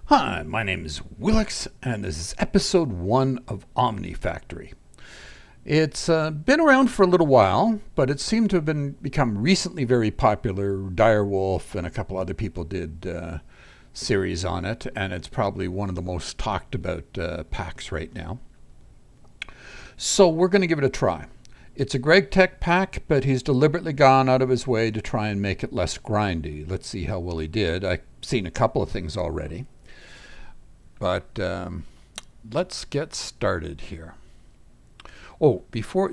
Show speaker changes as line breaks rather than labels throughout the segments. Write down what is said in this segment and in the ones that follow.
Hi, my name is Wilx, and this is episode 1 of Omnifactory. It's been around for a little while, but it seemed to have become recently very popular. Direwolf and a couple other people did series on it, and it's probably one of the most talked about packs right now. So we're going to give it a try. It's a Greg Tech pack, but he's deliberately gone out of his way to try and make it less grindy. Let's see how well he did. I've seen a couple of things already. But let's get started here. Oh,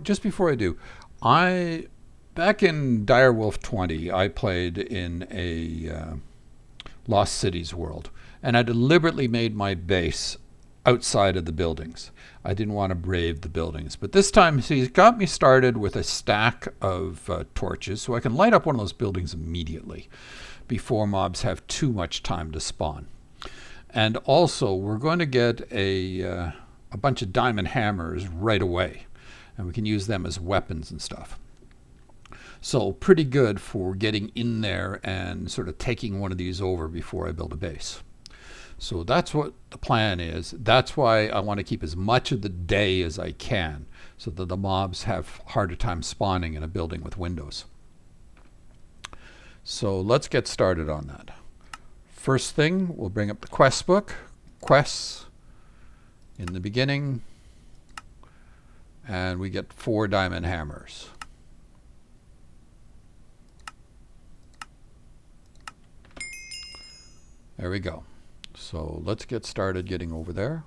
just before I do, back in Direwolf 20, I played in a Lost Cities world, and I deliberately made my base outside of the buildings. I didn't want to brave the buildings, but this time he's got me started with a stack of torches, so I can light up one of those buildings immediately before mobs have too much time to spawn. And also, we're going to get a bunch of diamond hammers right away, and we can use them as weapons and stuff. So pretty good for getting in there and sort of taking one of these over before I build a base. So that's what the plan is. That's why I want to keep as much of the day as I can, so that the mobs have harder time spawning in a building with windows. So let's get started on that. First thing, we'll bring up the quest book, quests in the beginning, and we get 4 diamond hammers. There we go. So let's get started getting over there.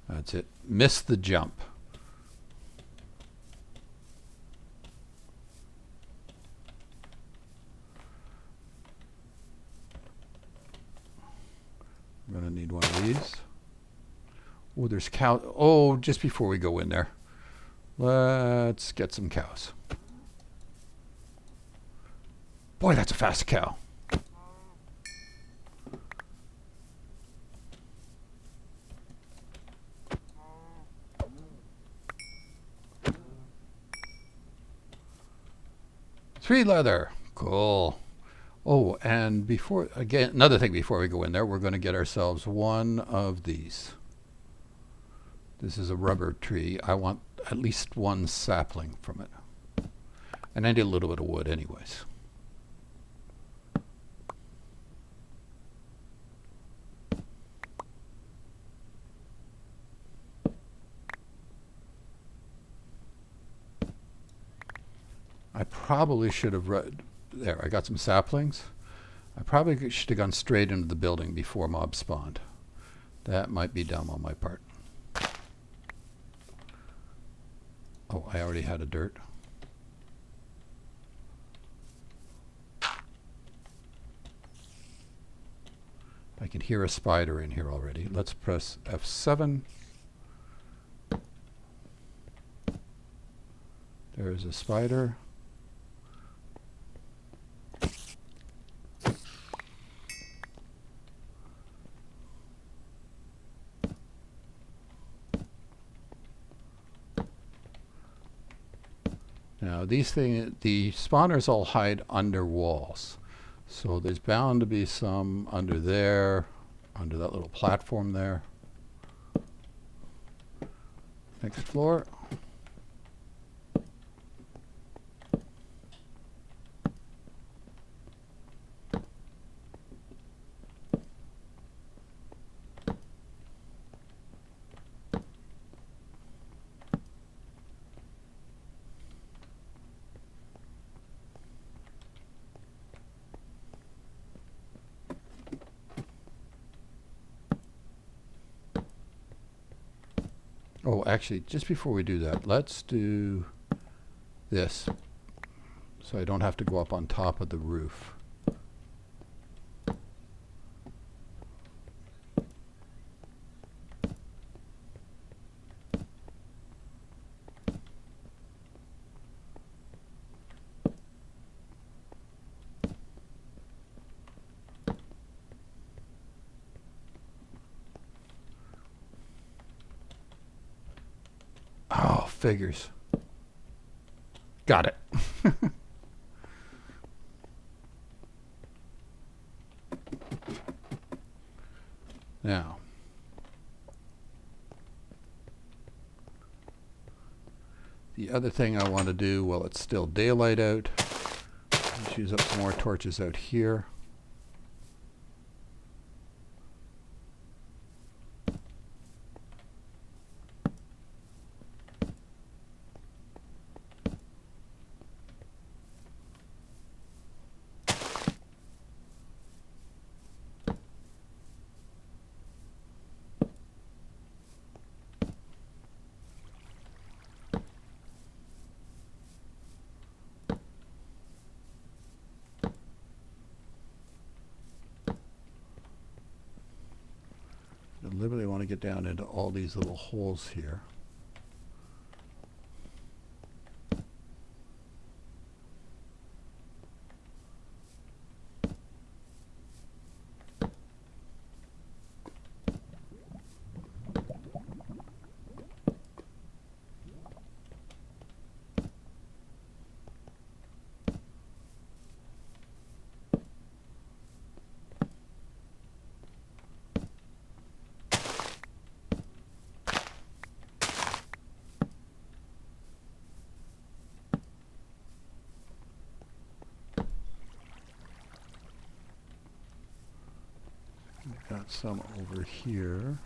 That's it. Miss the jump. I'm going to need one of these. Oh, there's cow. Oh, just before we go in there, let's get some cows. Boy, that's a fast cow. Tree leather. Cool. Oh, and another thing before we go in there, we're going to get ourselves one of these. This is a rubber tree. I want at least one sapling from it. And I need a little bit of wood anyways. I probably should have there, I got some saplings. I probably should have gone straight into the building before mobs spawned. That might be dumb on my part. Oh, I already had a dirt. I can hear a spider in here already. Let's press F7. There's a spider. Now the spawners all hide under walls. So there's bound to be some under there, under that little platform there. Next floor. Oh, actually, just before we do that, let's do this so I don't have to go up on top of the roof. Oh, figures. Got it. Now, the other thing I want to do while it's still daylight out, let's use up some more torches out here. Deliberately want to get down into all these little holes here. Got some over here.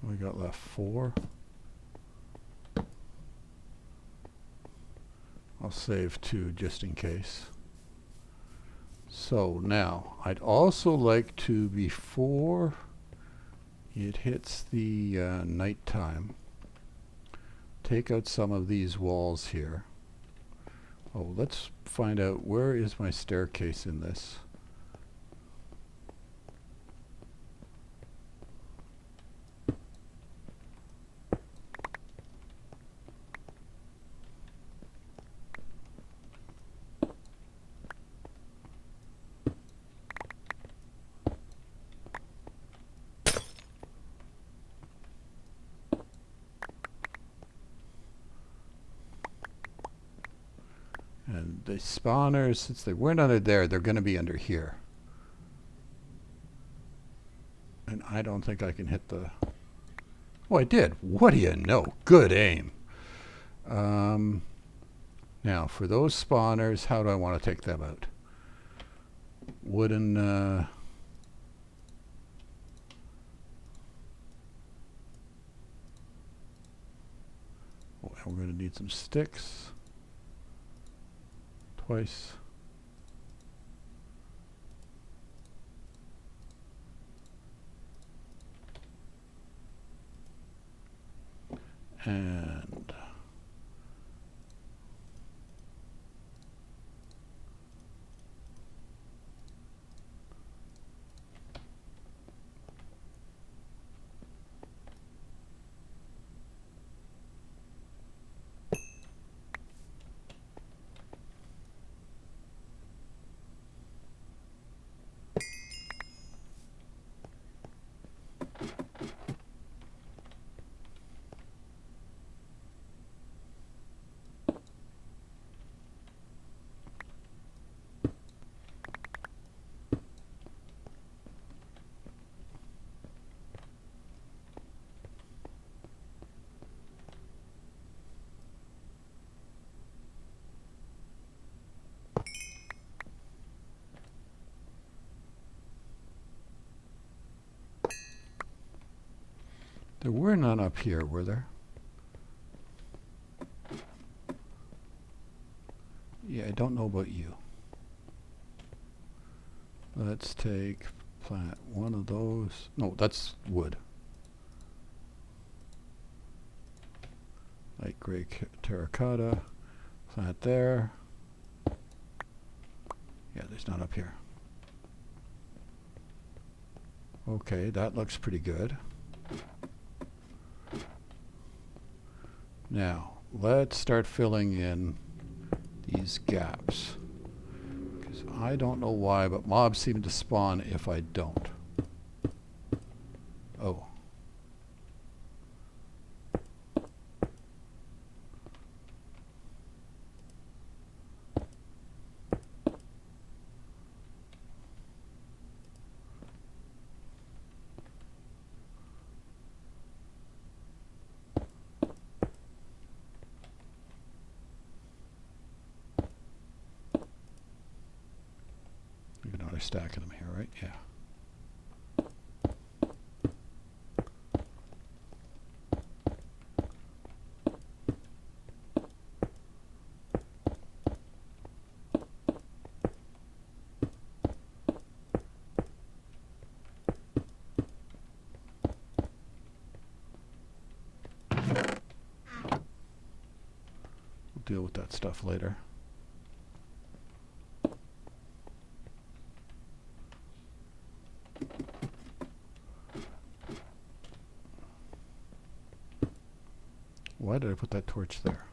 We got left 4. I'll save 2 just in case. So now, I'd also like to, before it hits the nighttime, take out some of these walls here. Oh, let's find out where is my staircase in this. And the spawners, since they weren't under there, they're going to be under here. And I don't think I can hit the... Oh, I did. What do you know? Good aim. Now, for those spawners, how do I want to take them out? Wooden... Oh, and we're going to need some sticks. Twice. And there were none up here, were there? Yeah, I don't know about you. Let's plant one of those. No, that's wood. Light gray terracotta. Plant there. Yeah, there's none up here. Okay, that looks pretty good. Now, let's start filling in these gaps. Because I don't know why, but mobs seem to spawn if I don't. Oh. stack of them here, right? Yeah. Deal with that stuff later. Why did I put that torch there?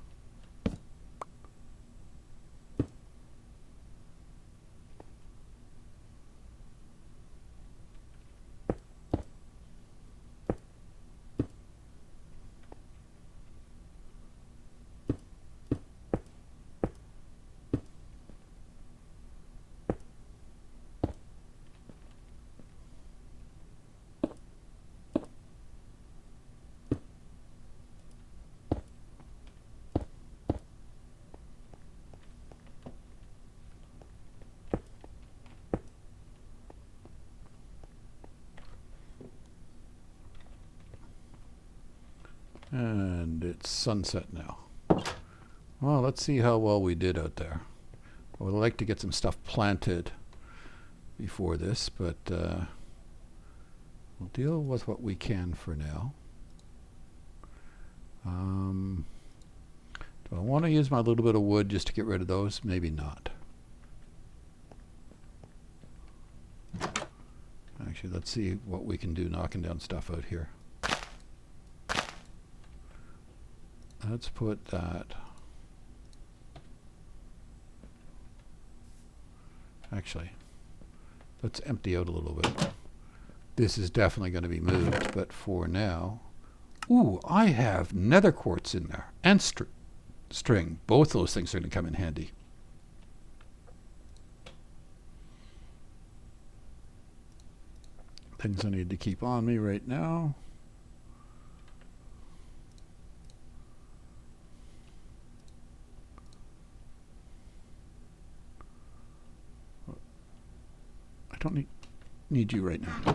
And it's sunset now. Well, let's see how well we did out there. I would like to get some stuff planted before this, but we'll deal with what we can for now. Do I want to use my little bit of wood just to get rid of those? Maybe not. Actually, let's see what we can do knocking down stuff out here. Let's put that. Actually, let's empty out a little bit. This is definitely going to be moved, but for now... Ooh, I have nether quartz in there and string. Both those things are going to come in handy. Things I need to keep on me right now. I don't need you right now.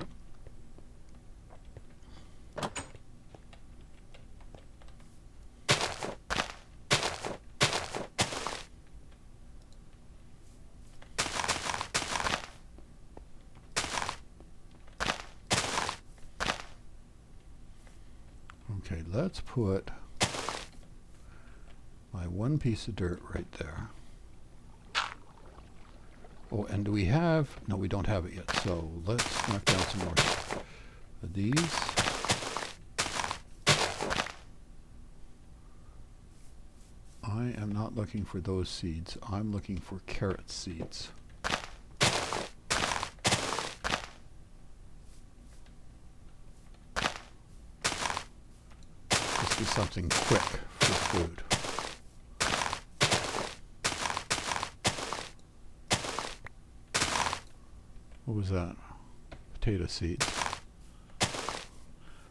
Okay, let's put my one piece of dirt right there. Oh, and do we have... No, we don't have it yet, so let's knock down some more of these. I am not looking for those seeds. I'm looking for carrot seeds. Just do something quick for food. What was that? Potato seeds.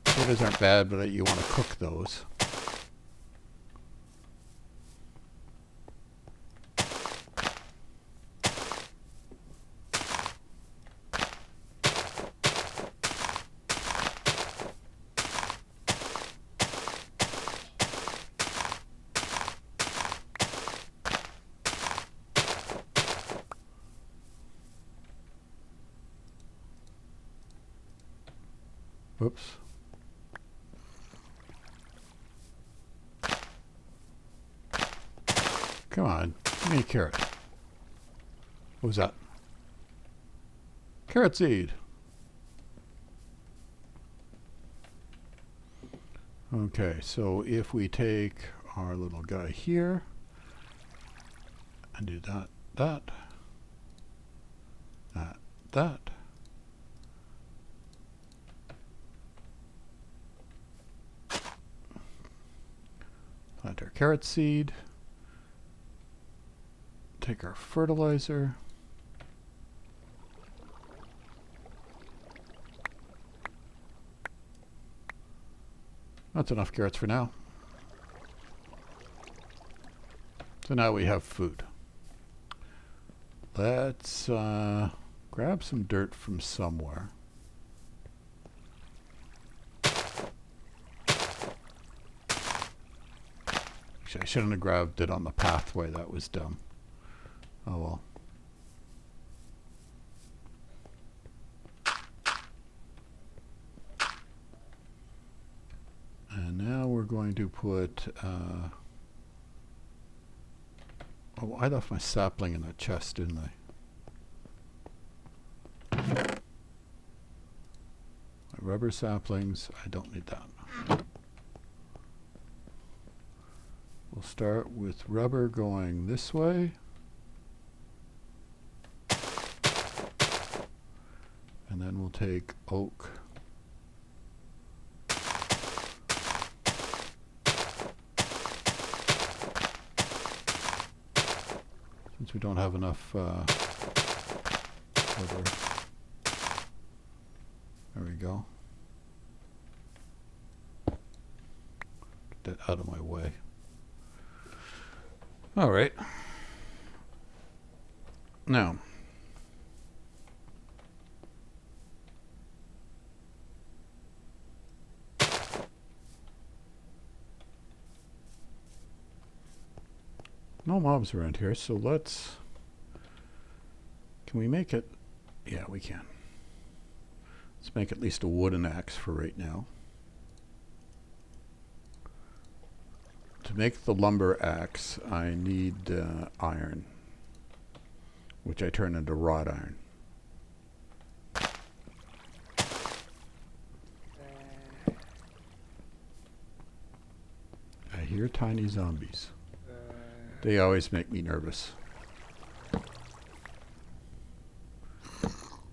Potatoes aren't bad, but you want to cook those. Whoops. Come on, give me a carrot. What was that? Carrot seed. Okay, so if we take our little guy here and do that. Plant our carrot seed. Take our fertilizer. That's enough carrots for now. So now we have food. Let's grab some dirt from somewhere. Actually, I shouldn't have grabbed it on the pathway. That was dumb. Oh well. And now we're going to put... oh, I left my sapling in that chest, didn't I? My rubber saplings, I don't need that. We'll start with rubber going this way. And then we'll take oak. Since we don't have enough rubber. There we go. Get that out of my way. All right. Now, no mobs around here, so let's... Can we make it? Yeah, we can. Let's make at least a wooden axe for right now. To make the lumber axe, I need iron, which I turn into wrought iron. I hear tiny zombies. They always make me nervous.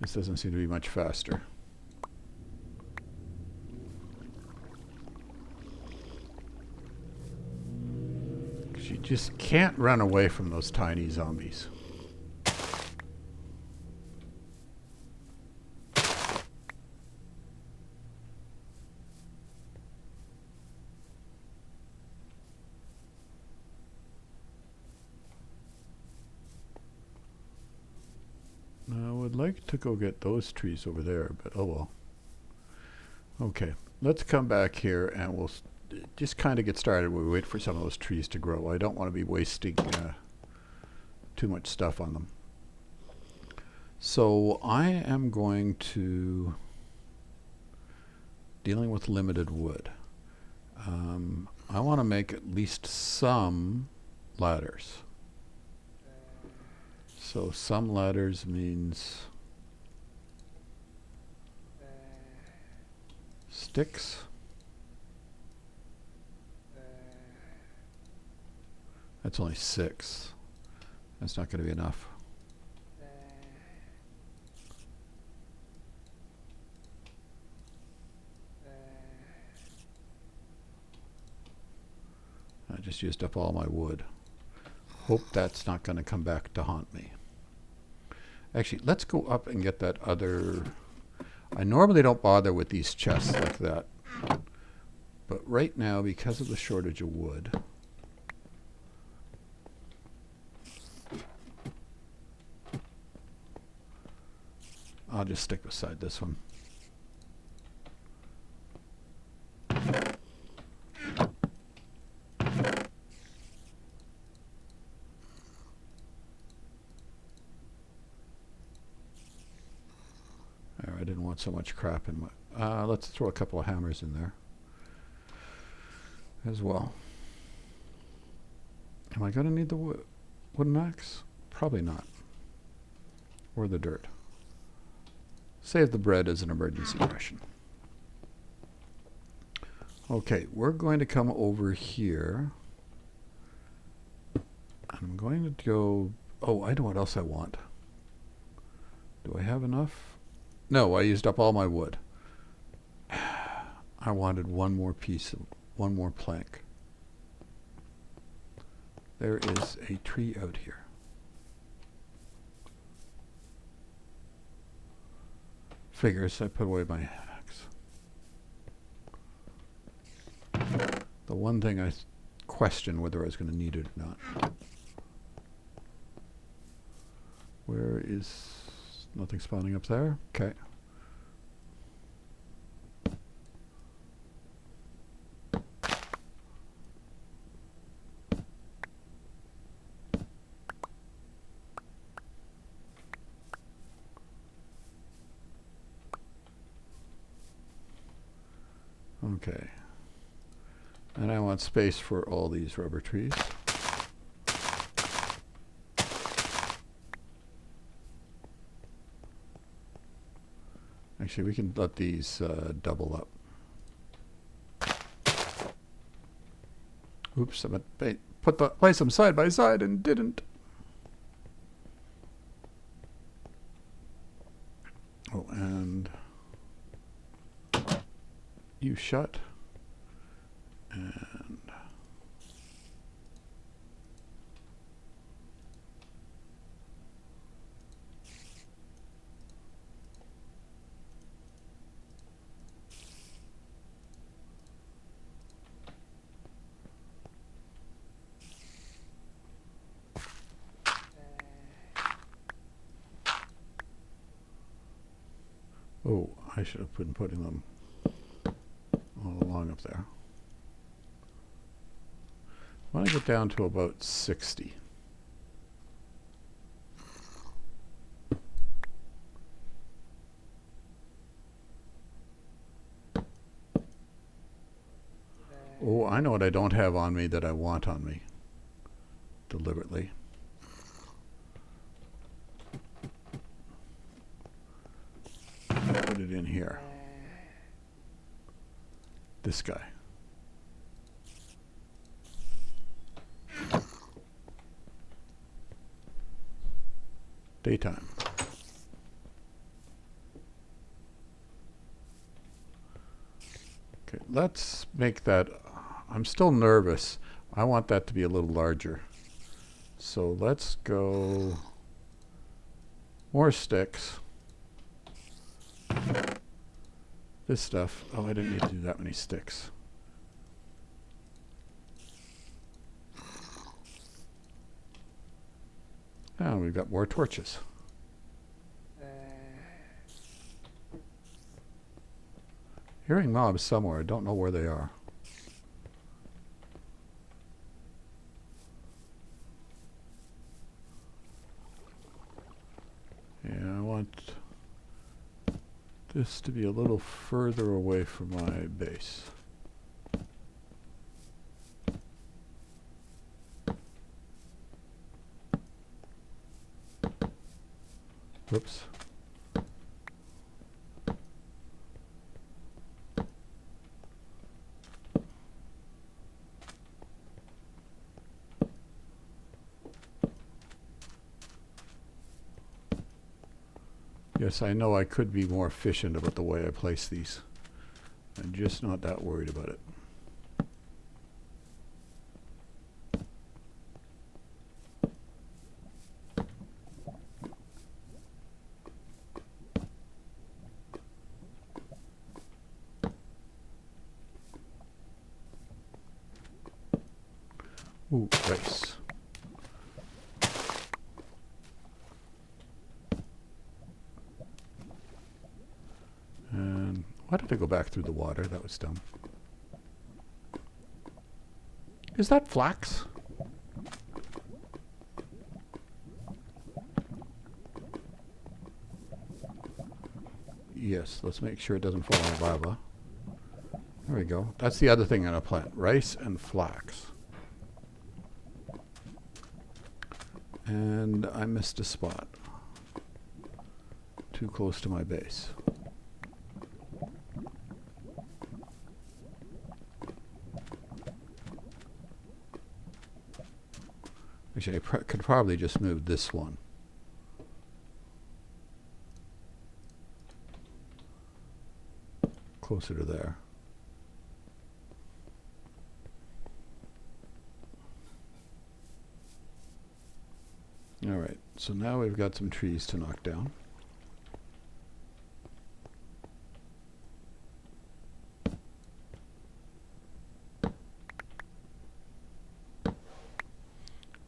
This doesn't seem to be much faster. You just can't run away from those tiny zombies. Now, I would like to go get those trees over there, but oh well. Okay, let's come back here and we'll just kind of get started. We wait for some of those trees to grow. I don't want to be wasting too much stuff on them. So I am going to... Dealing with limited wood. I want to make at least some ladders. So some ladders means sticks. That's only 6. That's not going to be enough. I just used up all my wood. Hope that's not going to come back to haunt me. Actually, let's go up and get that other... I normally don't bother with these chests like that. But right now, because of the shortage of wood... I'll just stick beside this one. I didn't want so much crap in my... let's throw a couple of hammers in there as well. Am I going to need the wooden axe? Probably not. Or the dirt. Save the bread as an emergency ration. Okay, we're going to come over here. I'm going to go... Oh, I know what else I want. Do I have enough? No, I used up all my wood. I wanted one more piece, one more plank. There is a tree out here. Figures, I put away my axe. The one thing I questioned whether I was going to need it or not. Where is Nothing spawning up there. Okay. Okay. And I want space for all these rubber trees. Actually, we can let these double up. Oops, I meant place them side by side and didn't. Oh, and you shut. And oh, I should have been putting them all along up there. I want to get down to about 60. Oh, I know what I don't have on me that I want on me. Deliberately. Put it in here. This guy. Daytime. Okay, let's make that. I'm still nervous. I want that to be a little larger. So let's go more sticks. This stuff. Oh, I didn't need to do that many sticks. Now we've got more torches. Hearing mobs somewhere. I don't know where they are. Yeah, I want this to be a little further away from my base. Whoops. Yes, I know I could be more efficient about the way I place these. I'm just not that worried about it. Ooh, rice. And why did I go back through the water? That was dumb. Is that flax? Yes, let's make sure it doesn't fall in lava. There we go. That's the other thing on a plant. Rice and flax. And I missed a spot. Too close to my base. Actually, I could probably just move this one. Closer to there. All right, so now we've got some trees to knock down.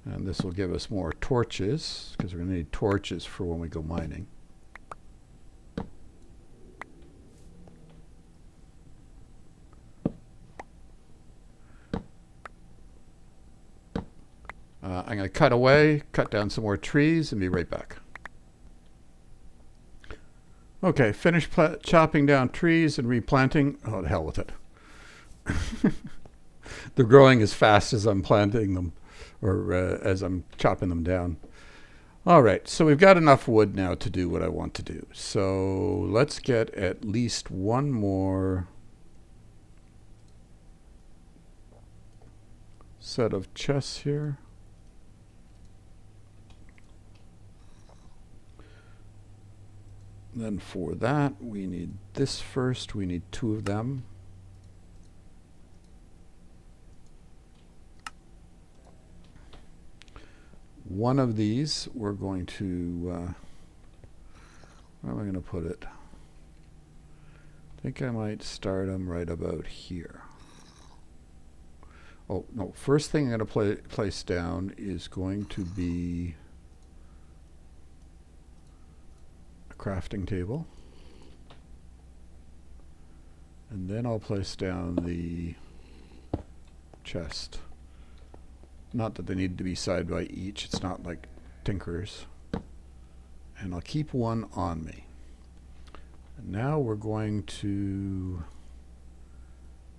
And this will give us more torches, because we're going to need torches for when we go mining. I'm going to cut away, cut down some more trees, and be right back. Okay, finished chopping down trees and replanting. Oh, the hell with it. They're growing as fast as I'm planting them, or as I'm chopping them down. All right, so we've got enough wood now to do what I want to do. So let's get at least one more set of chests here. Then for that, we need this first. We need 2 of them. One of these, we're going to, where am I going to put it? I think I might start them right about here. Oh, no, first thing I'm going to place down is going to be a crafting table. And then I'll place down the chest. Not that they need to be side by each. It's not like Tinker's. And I'll keep one on me. And now we're going to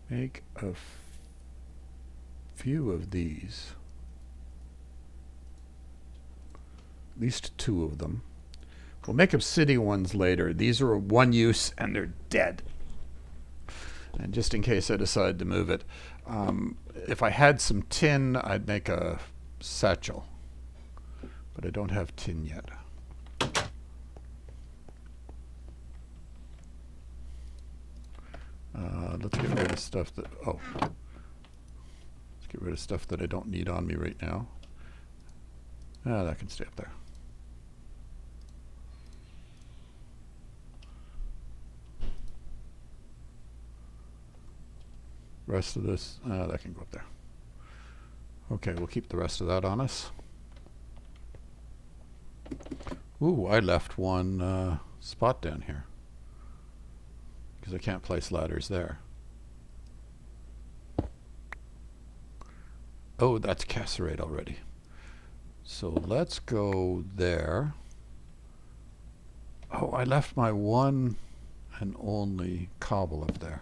make a few of these. At least 2 of them. We'll make obsidian ones later. These are one use and they're dead. And just in case I decide to move it. If I had some tin, I'd make a satchel. But I don't have tin yet. Let's get rid of stuff that... Oh. Let's get rid of stuff that I don't need on me right now. That can stay up there. Rest of this, that can go up there. Okay, we'll keep the rest of that on us. Ooh, I left one spot down here. Because I can't place ladders there. Oh, that's cassiterite already. So let's go there. Oh, I left my one and only cobble up there.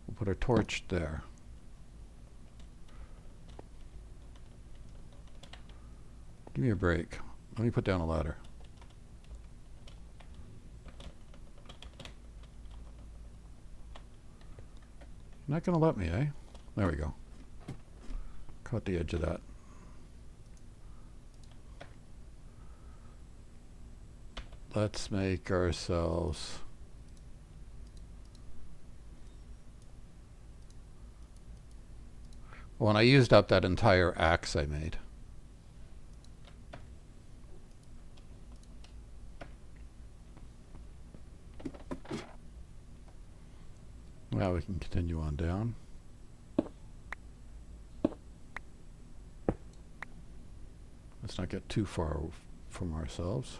We'll put our torch there. Give me a break. Let me put down a ladder. You're not going to let me, eh? There we go. Caught the edge of that. Let's make ourselves... Oh, and I used up that entire axe I made. Now we can continue on down. Let's not get too far from ourselves.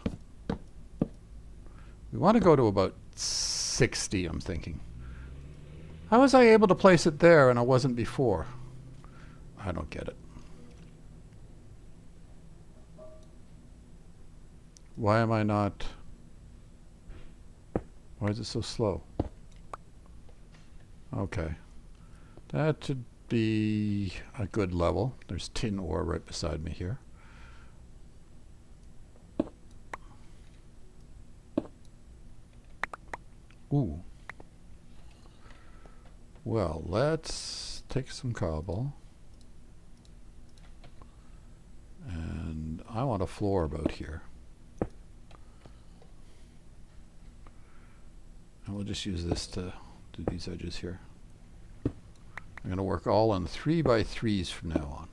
We want to go to about 60, I'm thinking. How was I able to place it there and I wasn't before? I don't get it. Why am I not... Why is it so slow? Okay. That should be a good level. There's tin ore right beside me here. Ooh. Well, let's take some cobble. And I want a floor about here. And we'll just use this to do these edges here. I'm going to work all on 3x3s from now on.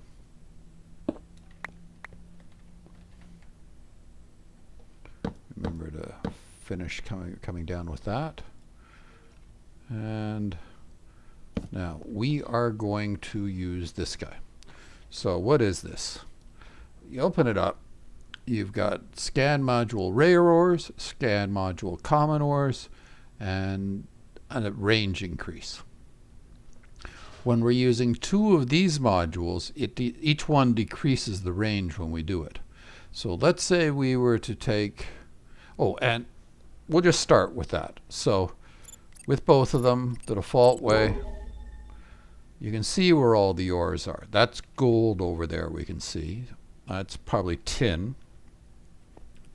Remember to finish coming down with that. And now we are going to use this guy. So what is this? You open it up, you've got scan module rare ores, scan module common ores, and a range increase. When we're using two of these modules, each one decreases the range when we do it. So let's say we were to take, oh, and we'll just start with that. So with both of them, the default way, you can see where all the ores are. That's gold over there, we can see. That's probably tin.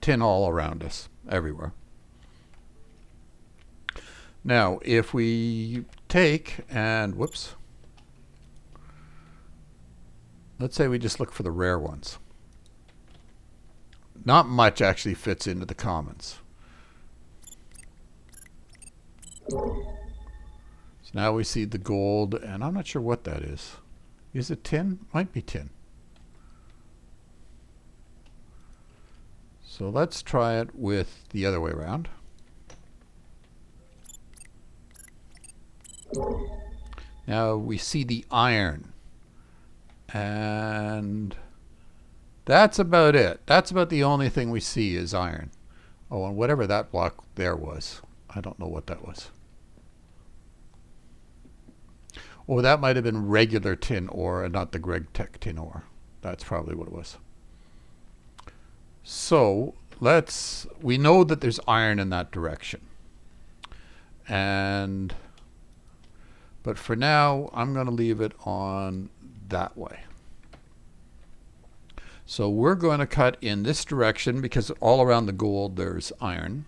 Tin all around us, everywhere. Now, if we take and, whoops, let's say we just look for the rare ones. Not much actually fits into the commons. So now we see the gold, and I'm not sure what that is. Is it tin? Might be tin. So let's try it with the other way around. Now we see the iron. And that's about it. That's about the only thing we see is iron. Oh, and whatever that block there was. I don't know what that was. Oh, that might have been regular tin ore and not the Greg Tech tin ore. That's probably what it was. So we know that there's iron in that direction. But for now, I'm going to leave it on that way. So we're going to cut in this direction because all around the gold there's iron.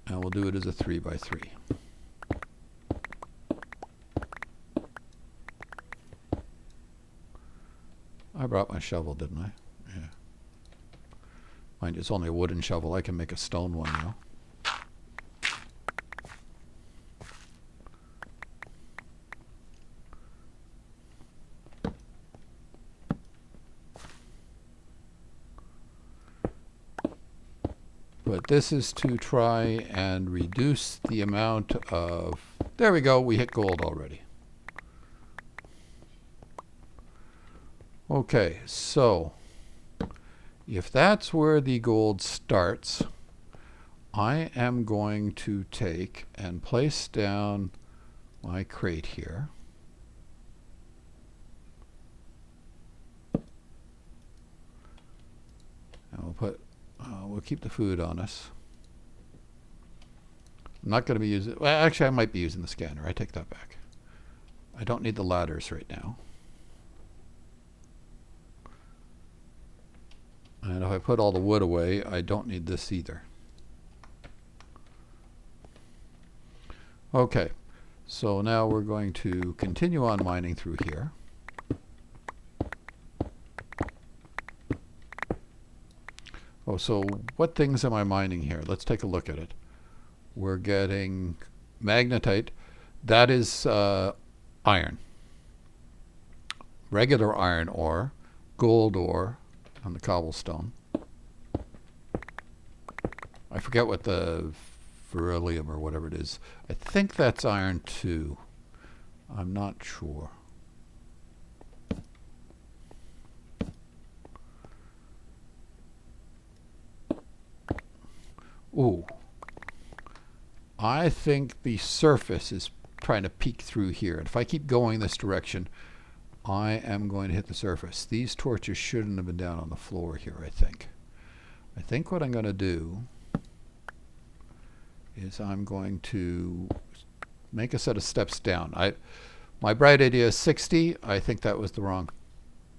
And we'll do it as a 3x3. I brought my shovel, didn't I? Yeah. Mind you, it's only a wooden shovel. I can make a stone one now. But this is to try and reduce the amount of... There we go, we hit gold already. Okay, so if that's where the gold starts, I am going to take and place down my crate here. And we'll keep the food on us. I'm not going to be using... Well, actually, I might be using the scanner. I take that back. I don't need the ladders right now. And if I put all the wood away, I don't need this either. Okay, so now we're going to continue on mining through here. Oh, so what things am I mining here? Let's take a look at it. We're getting magnetite. That is iron. Regular iron ore, gold ore on the cobblestone. I forget what the beryllium or whatever it is. I think that's iron too. I'm not sure. Ooh. I think the surface is trying to peek through here. And if I keep going this direction, I am going to hit the surface. These torches shouldn't have been down on the floor here, I think. I think what I'm going to do is I'm going to make a set of steps down. My bright idea is 60. I think that was the wrong...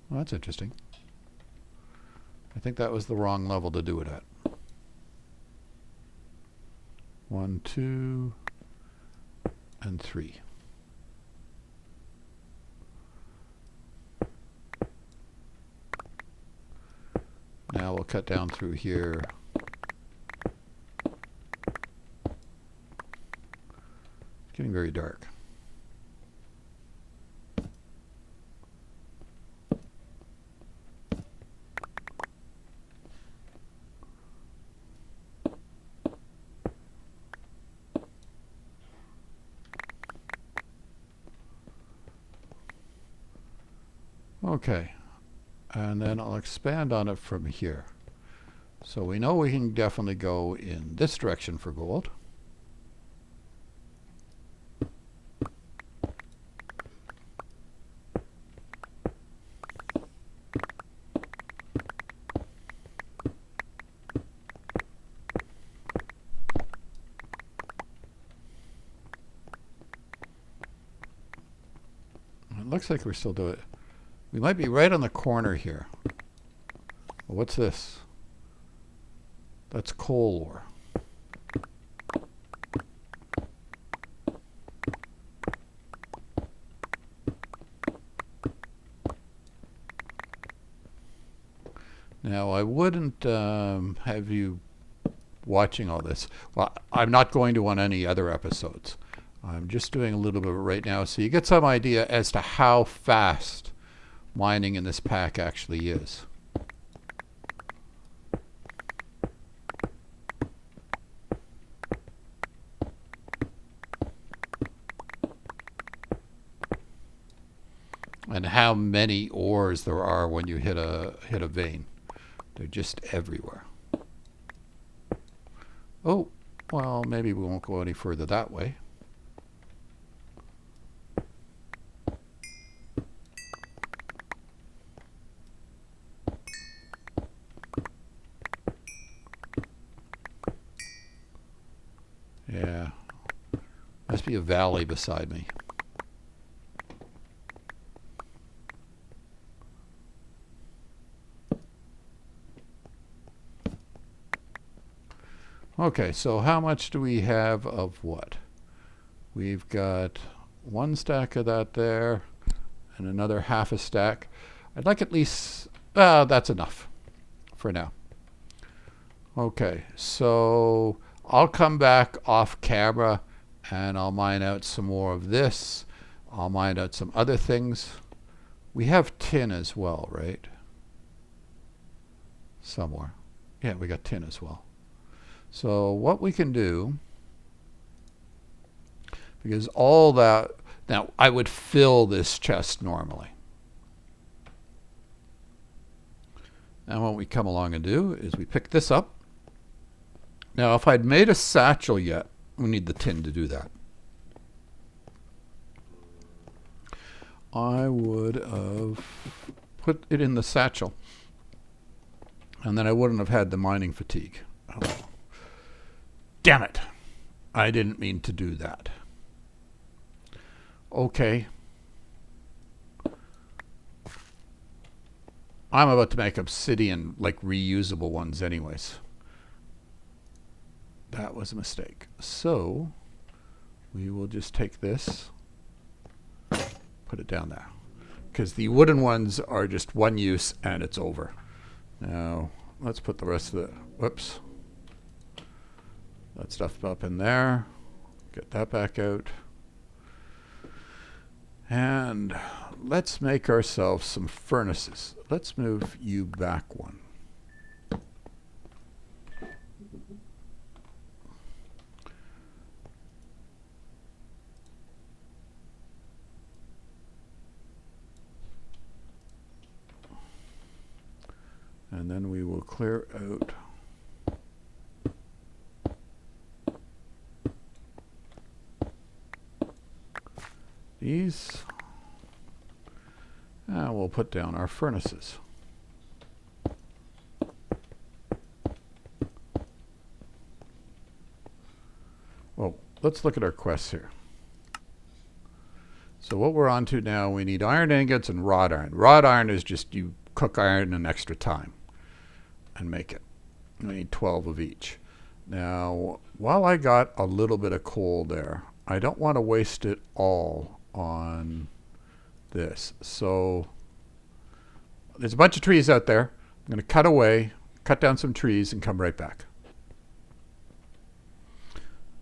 Well, that's interesting. I think that was the wrong level to do it at. 1, 2, and 3. Now we'll cut down through here. It's getting very dark. Okay, and then I'll expand on it from here. So we know we can definitely go in this direction for gold. looks like we're still doing it. We might be right on the corner here. Well, what's this? That's coal ore. Now, I wouldn't have you watching all this. Well, I'm not going to on any other episodes. I'm just doing a little bit of it right now so you get some idea as to how fast mining in this pack actually is. And how many ores there are when you hit a vein. They're just everywhere. Oh, well, maybe we won't go any further that way. Yeah, must be a valley beside me. Okay, so how much do we have of what? We've got one stack of that there and another half a stack. I'd like at least, that's enough for now. Okay, so I'll come back off camera and I'll mine out some more of this. I'll mine out some other things. We have tin as well, right? Somewhere. Yeah, we got tin as well. So what we can do, because all that, now I would fill this chest normally. And what we come along and do is we pick this up. Now if I'd made a satchel yet, we need the tin to do that. I would have put it in the satchel. And then I wouldn't have had the mining fatigue. Oh. Damn it. I didn't mean to do that. Okay. I'm about to make obsidian, like reusable ones anyways. That was a mistake. So we will just take this, put it down there. Because the wooden ones are just one use and it's over. Now let's put the rest of the, whoops. That stuff up in there. Get that back out. And let's make ourselves some furnaces. Let's move you back one. And then we will clear out these, and we'll put down our furnaces. Well, let's look at our quests here. So what we're on to now, we need iron ingots and wrought iron. Wrought iron is just you cook iron an extra time and make it. We need 12 of each. Now, while I got a little bit of coal there, I don't want to waste it all on this. So there's a bunch of trees out there. I'm going to cut away, cut down some trees, and come right back.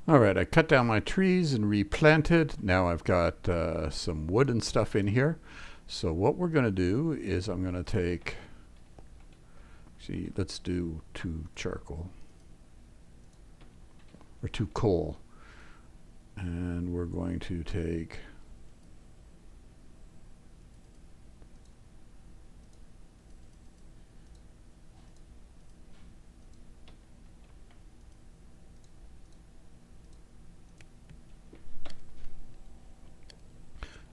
All right, I cut down my trees and replanted. Now I've got some wood and stuff in here. So what we're going to do is I'm going to take, let's do 2 charcoal, or 2 coal. And we're going to take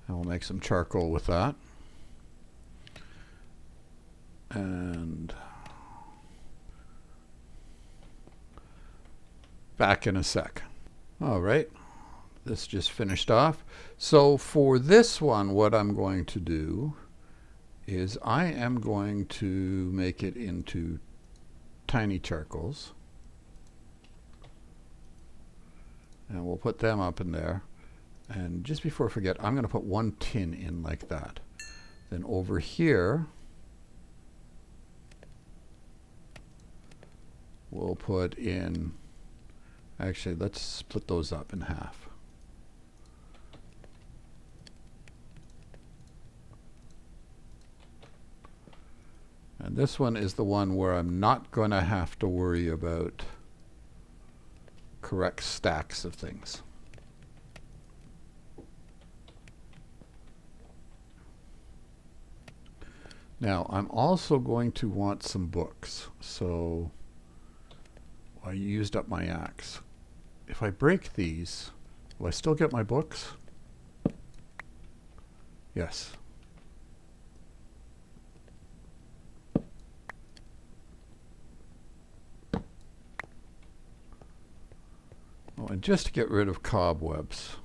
and we'll make some charcoal with that. And back in a sec. All right. this just finished off. So for this one, what I'm going to do is I am going to make it into tiny charcoals. And we'll put them up in there. And just before I forget, I'm going to put one tin in like that. Then over here, we'll put in, actually, let's split those up in half. And this one is the one where I'm not going to have to worry about correct stacks of things. Now, I'm also going to want some books. So I used up my axe. If I break these, will I still get my books? Yes. Oh, and just to get rid of cobwebs,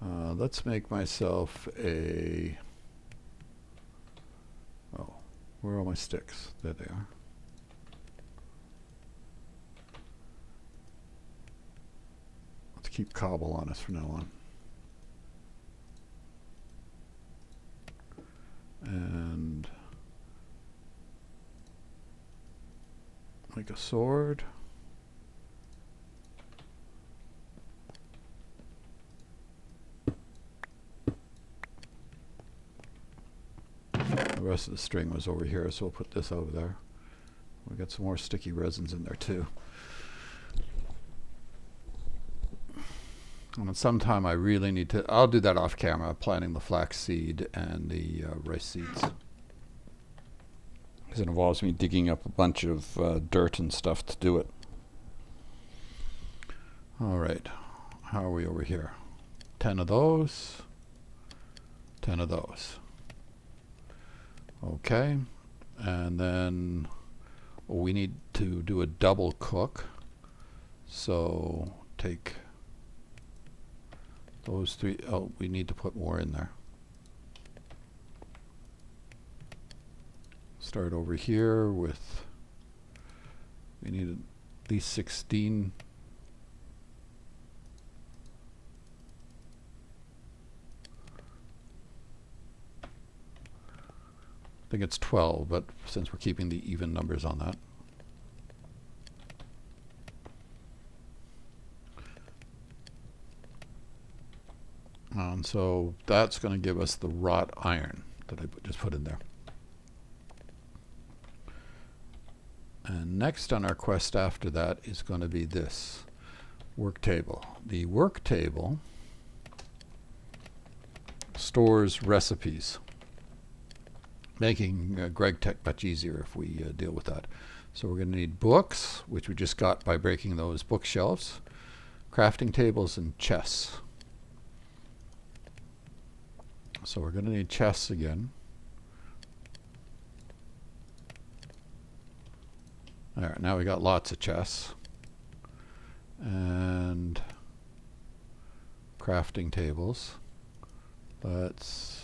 let's make myself a... Oh, where are all my sticks? There they are. Let's keep cobble on us from now on. And make a sword. The rest of the string was over here, so we'll put this over there. We'll get some more sticky resins in there too. And sometime I really need to, I'll do that off camera, planting the flaxseed and the rice seeds. Because it involves me digging up a bunch of dirt and stuff to do it. All right, how are we over here? 10 of those, 10 of those. Okay, and then we need to do a double cook. So take those three. Oh, we need to put more in there. Start over here with, we need at least 16. I think it's 12, but since we're keeping the even numbers on that. And so that's going to give us the wrought iron that I just put in there. And next on our quest after that is going to be this work table. The work table stores recipes, making GregTech much easier if we deal with that. So we're going to need books, which we just got by breaking those bookshelves, crafting tables, and chests. So we're going to need chests again. All right, now we got lots of chests. And crafting tables. Let's...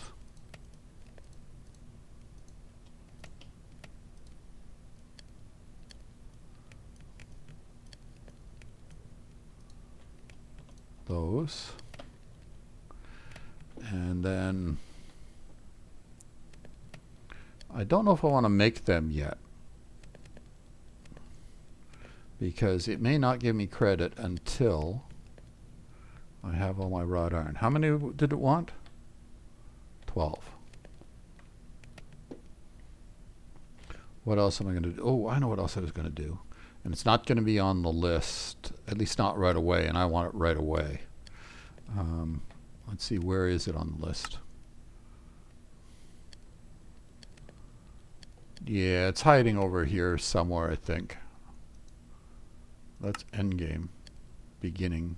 those. And then I don't know if I want to make them yet, because it may not give me credit until I have all my wrought iron. How many did it want? 12. What else am I going to do? Oh, I know what else I was going to do. And it's not going to be on the list, at least not right away, and I want it right away. Let's see, where is it on the list? Yeah, it's hiding over here somewhere, I think. That's endgame, beginning.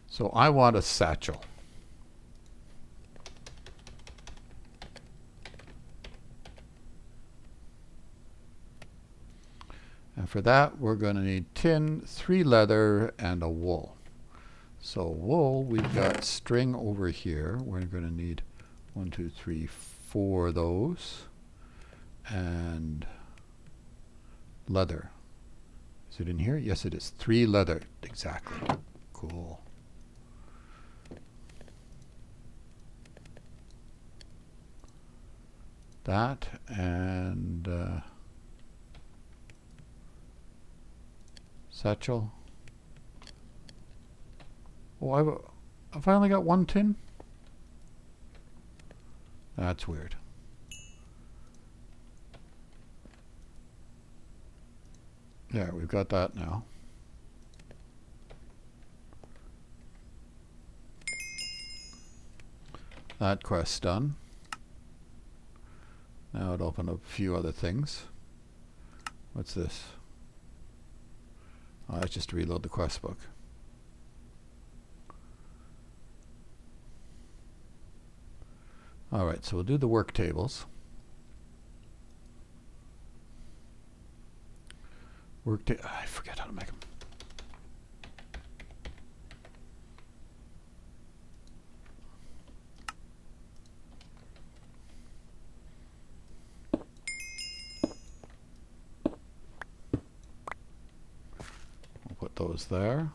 So I want a satchel. for that, we're going to need tin, 3 leather, and a wool. So wool, we've got string over here. We're going to need 1, 2, 3, 4 of those. And leather. Is it in here? Yes, it is. 3 leather. Exactly. Cool. That and satchel. Oh, I've only got 1 tin? That's weird. There, we've got that now. That quest's done. Now it'll open up a few other things. What's this? Oh, that's just to reload the quest book. Alright, so we'll do the worktables. I forget how to make them. We'll put those there.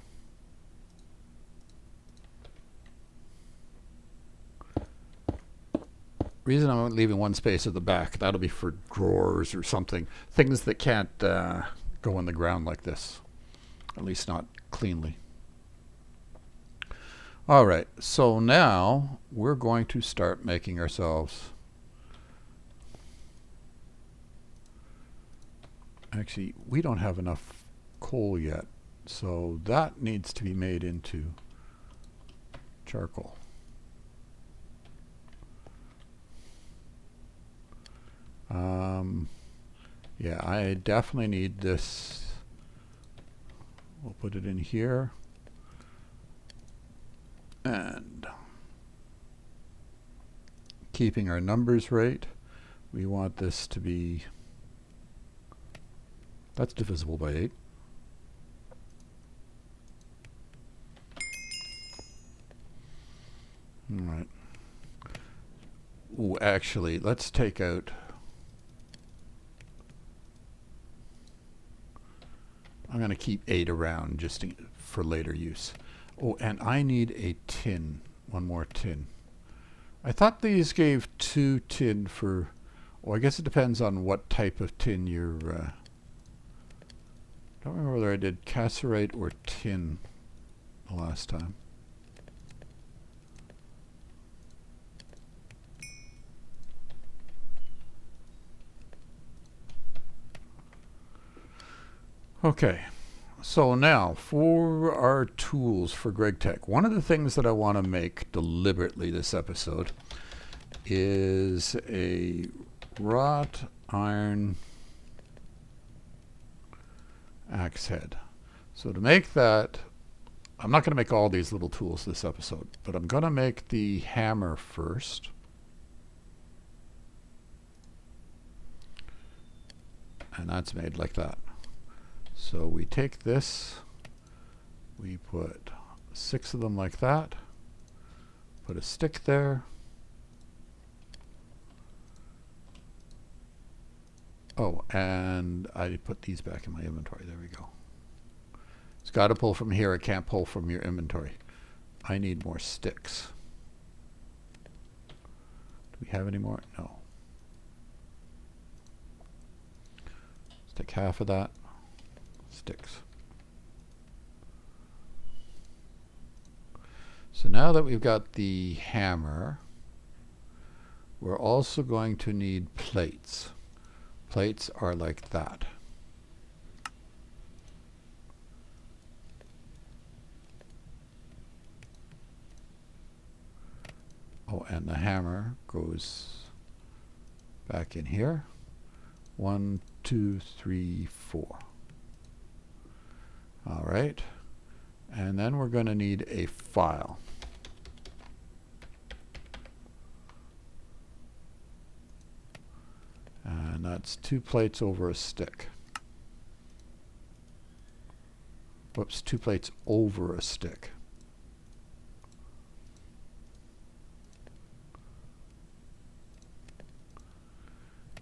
Reason I'm leaving 1 space at the back, that'll be for drawers or something. Things that can't go in the ground like this. At least not cleanly. Alright, so now we're going to start making ourselves... Actually, we don't have enough coal yet, so that needs to be made into charcoal. Yeah, I definitely need this. We'll put it in here. And keeping our numbers right, we want this to be, that's divisible by 8. All right. Ooh, actually, let's take out, I'm going to keep 8 around just for later use. Oh, and I need a tin. 1 more tin. I thought these gave 2 tin for... Oh, I guess it depends on what type of tin you're... I don't remember whether I did cassiterite or tin the last time. Okay, so now for our tools for GregTech. One of the things that I want to make deliberately this episode is a wrought iron axe head. So to make that, I'm not going to make all these little tools this episode, but I'm going to make the hammer first. And that's made like that. So we take this, we put 6 of them like that, put a stick there. Oh, and I put these back in my inventory. There we go. It's got to pull from here. It can't pull from your inventory. I need more sticks. Do we have any more? No. Let's take half of that. Sticks. So now that we've got the hammer, we're also going to need plates. Plates are like that. Oh, and the hammer goes back in here. 1, 2, 3, 4. All right, and then we're going to need a file. And that's 2 plates over a stick. Whoops, 2 plates over a stick.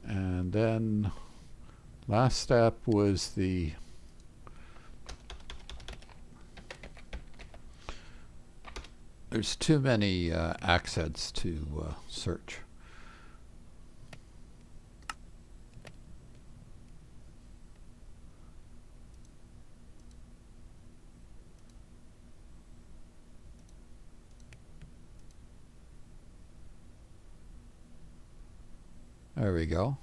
And then last step was the there's too many accents to search. There we go.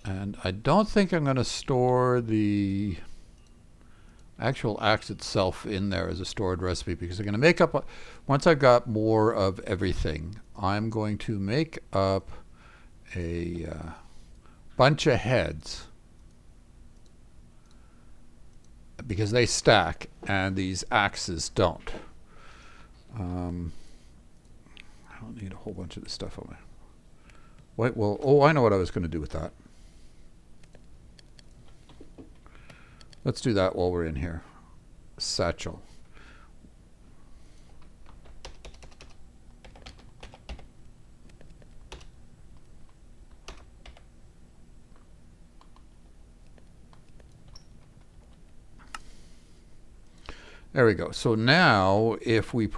And I don't think I'm going to store the actual axe itself in there as a stored recipe, because I'm going to make up, once I've got more of everything, I'm going to make up a bunch of heads, because they stack and these axes don't. I don't need a whole bunch of this stuff on my... Wait, well, oh, I know what I was going to do with that. Let's do that while we're in here. Satchel. There we go. So now if we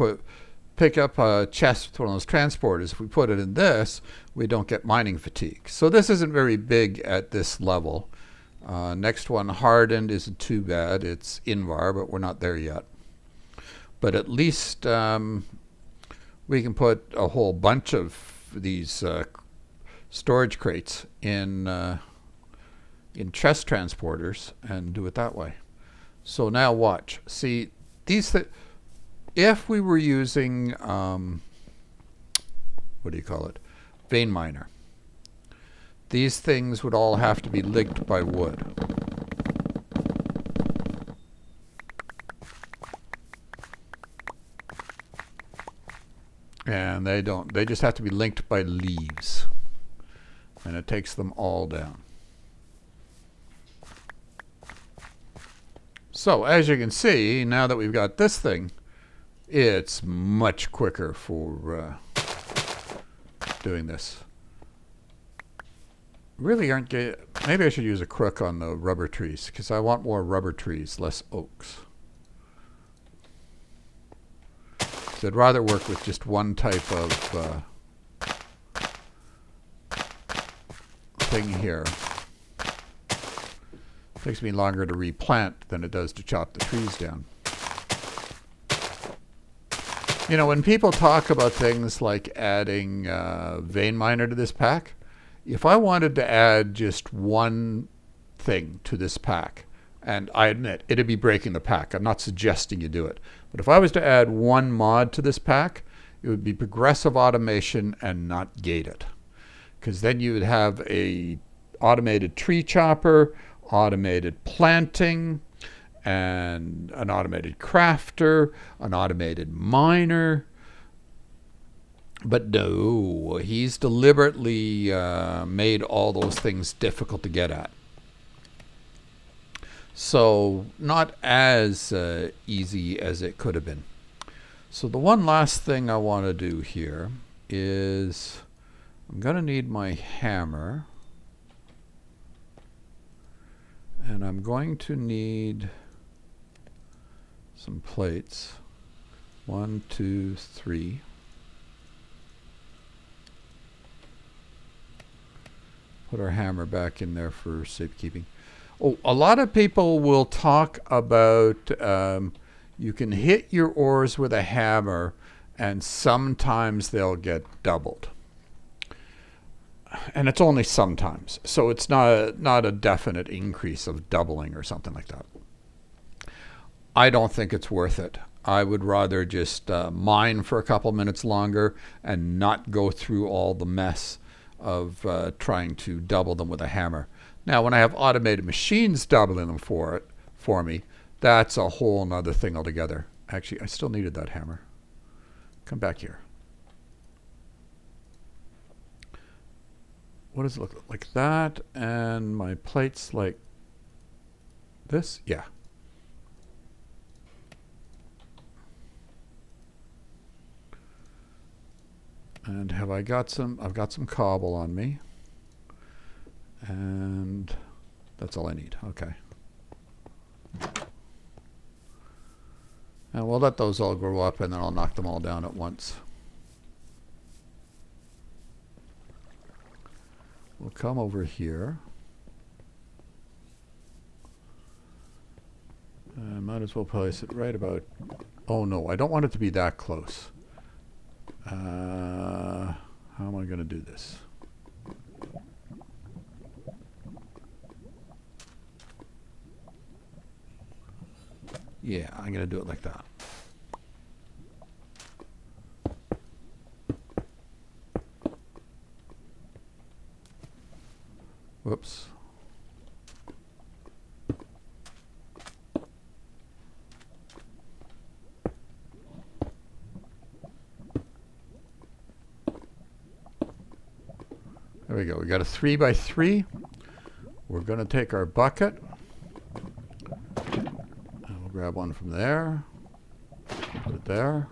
pick up a chest with one of those transporters, if we put it in this, we don't get mining fatigue. So this isn't very big at this level. Next one, hardened, isn't too bad. It's Invar, but we're not there yet. But at least we can put a whole bunch of these storage crates in chest transporters and do it that way. So now watch. See, these if we were using, what do you call it? Veinminer. These things would all have to be linked by wood. And they don't. They just have to be linked by leaves. And it takes them all down. So as you can see, now that we've got this thing, it's much quicker for doing this. Really aren't maybe I should use a crook on the rubber trees, because I want more rubber trees, less oaks. So I'd rather work with just one type of thing here. It takes me longer to replant than it does to chop the trees down. You know, when people talk about things like adding Veinminer to this pack, if I wanted to add just one thing to this pack, and I admit it'd be breaking the pack, I'm not suggesting you do it, but if I was to add one mod to this pack, it would be progressive automation and not gated, because then you would have a automated tree chopper, automated planting, and an automated crafter, an automated miner. But no, he's deliberately made all those things difficult to get at. So not as easy as it could have been. So the one last thing I want to do here is I'm going to need my hammer. And I'm going to need some plates. 1, 2, 3. Put our hammer back in there for safekeeping. Oh, a lot of people will talk about you can hit your ores with a hammer and sometimes they'll get doubled. And it's only sometimes. So it's not a definite increase of doubling or something like that. I don't think it's worth it. I would rather just mine for a couple minutes longer and not go through all the mess of trying to double them with a hammer. Now, when I have automated machines doubling them for me, that's a whole nother thing altogether. Actually, I still needed that hammer. Come back here. What does it look like? That, and my plates like This? Yeah. And have I got some? I've got some cobble on me. And that's all I need. Okay. And we'll let those all grow up, and then I'll knock them all down at once. We'll come over here. Might as well place it right about... Oh no, I don't want it to be that close. How am I going to do this? Yeah, I'm going to do it like that. Whoops. There we go. We got a 3 by 3. We're going to take our bucket. And we'll grab one from there. Put it there.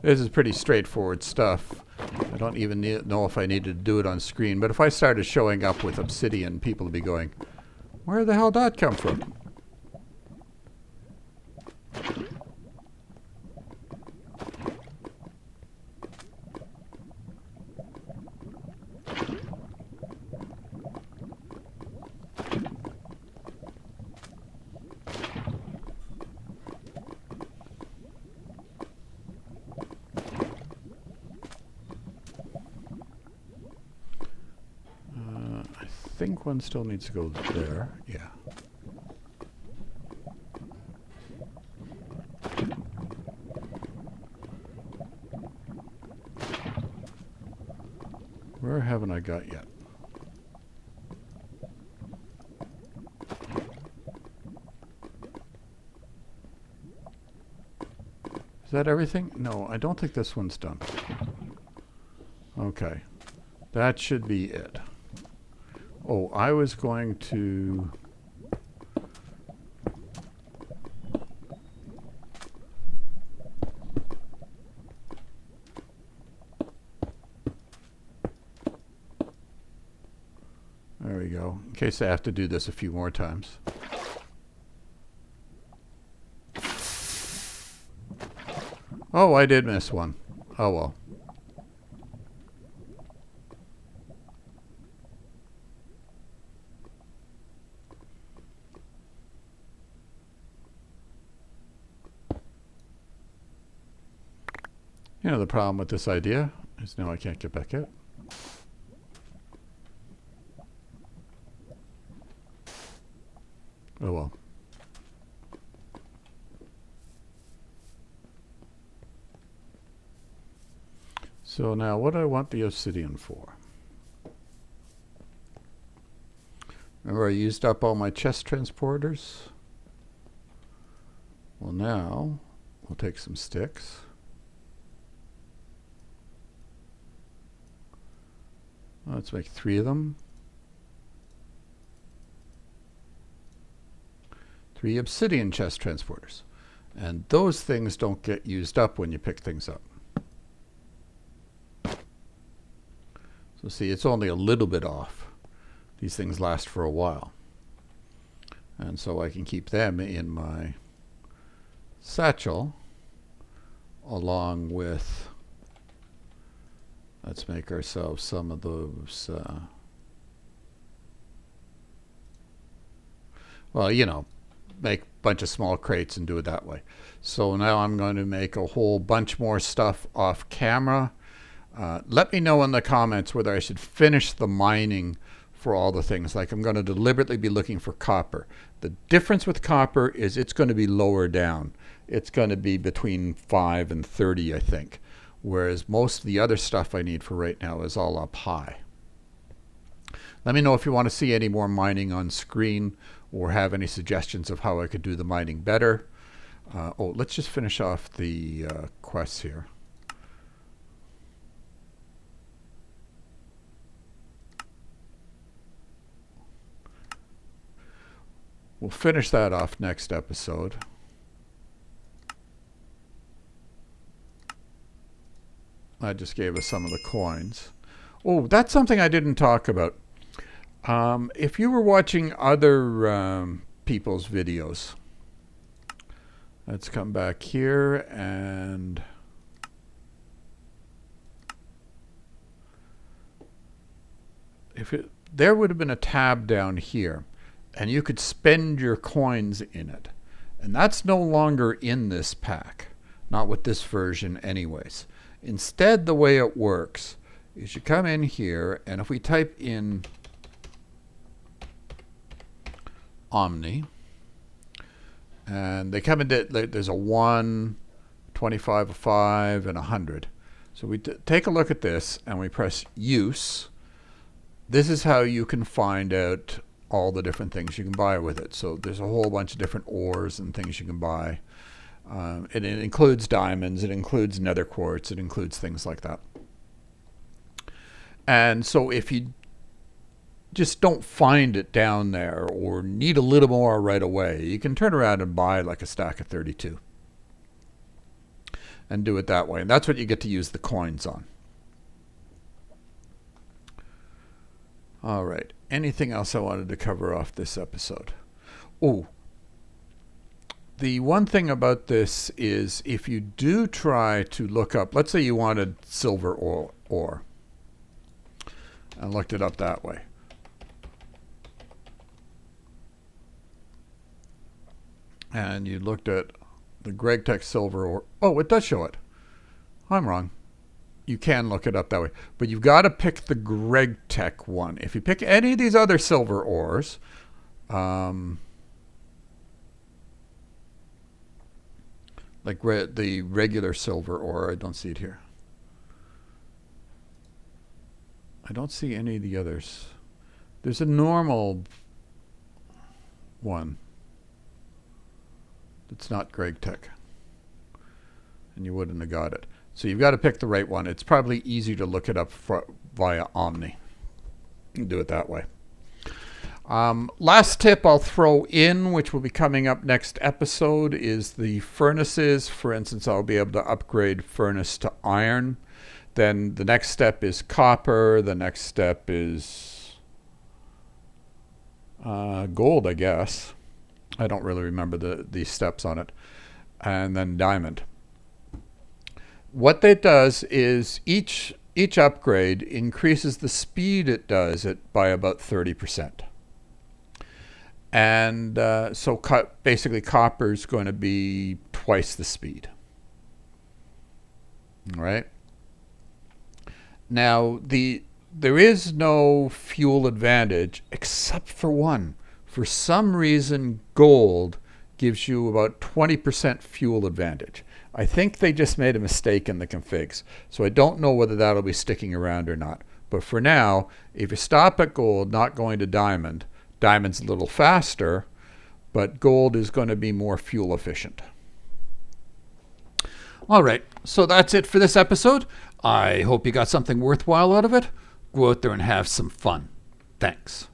This is pretty straightforward stuff. I don't even know if I needed to do it on screen. But if I started showing up with Obsidian, people would be going, where the hell did that come from? I think one still needs to go there. Yeah. Where haven't I got yet? Is that everything? No, I don't think this one's done. Okay. That should be it. Oh, I was going to... There we go. In case I have to do this a few more times. Oh, I did miss one. Oh well. You know, the problem with this idea is now I can't get back out. Oh well. So now what do I want the obsidian for? Remember I used up all my chest transporters? Well, now we'll take some sticks. Let's make 3 of them. 3 obsidian chest transporters. And those things don't get used up when you pick things up. So see, it's only a little bit off. These things last for a while. And so I can keep them in my satchel along with... Let's make ourselves some of those, well, you know, make a bunch of small crates and do it that way. So now I'm going to make a whole bunch more stuff off camera. Let me know in the comments whether I should finish the mining for all the things. Like I'm going to deliberately be looking for copper. The difference with copper is it's going to be lower down. It's going to be between 5 and 30, I think. Whereas most of the other stuff I need for right now is all up high. Let me know if you want to see any more mining on screen or have any suggestions of how I could do the mining better. Oh, let's just finish off the quests here. We'll finish that off next episode. That just gave us some of the coins. Oh, that's something I didn't talk about. If you were watching other people's videos, let's come back here, and there would have been a tab down here, and you could spend your coins in it. And that's no longer in this pack, not with this version anyways. Instead, the way it works is you come in here, and if we type in Omni, and they come in, there's a 1, 25, a 5, and 100. So we take a look at this, and we press Use. This is how you can find out all the different things you can buy with it. So there's a whole bunch of different ores and things you can buy. It includes diamonds, it includes nether quartz, it includes things like that. And so if you just don't find it down there or need a little more right away, you can turn around and buy like a stack of 32 and do it that way. And that's what you get to use the coins on. All right. Anything else I wanted to cover off this episode? Oh, the one thing about this is if you do try to look up, let's say you wanted silver ore and looked it up that way. And you looked at the GregTech silver ore. Oh, it does show it. I'm wrong. You can look it up that way. But you've got to pick the GregTech one. If you pick any of these other silver ores, like the regular silver ore, I don't see it here. I don't see any of the others. There's a normal one. It's not GregTech. And you wouldn't have got it. So you've got to pick the right one. It's probably easier to look it up via Omni. You can do it that way. Last tip I'll throw in, which will be coming up next episode, is the furnaces. For instance, I'll be able to upgrade furnace to iron. Then the next step is copper. The next step is gold, I guess. I don't really remember the steps on it. And then diamond. What that does is each upgrade increases the speed it does it by about 30%. And so basically copper is going to be twice the speed. All right. Now, there is no fuel advantage except for one. For some reason, gold gives you about 20% fuel advantage. I think they just made a mistake in the configs. So I don't know whether that'll be sticking around or not. But for now, if you stop at gold, not going to diamond, diamond's a little faster, but gold is going to be more fuel efficient. All right, so that's it for this episode. I hope you got something worthwhile out of it. Go out there and have some fun. Thanks.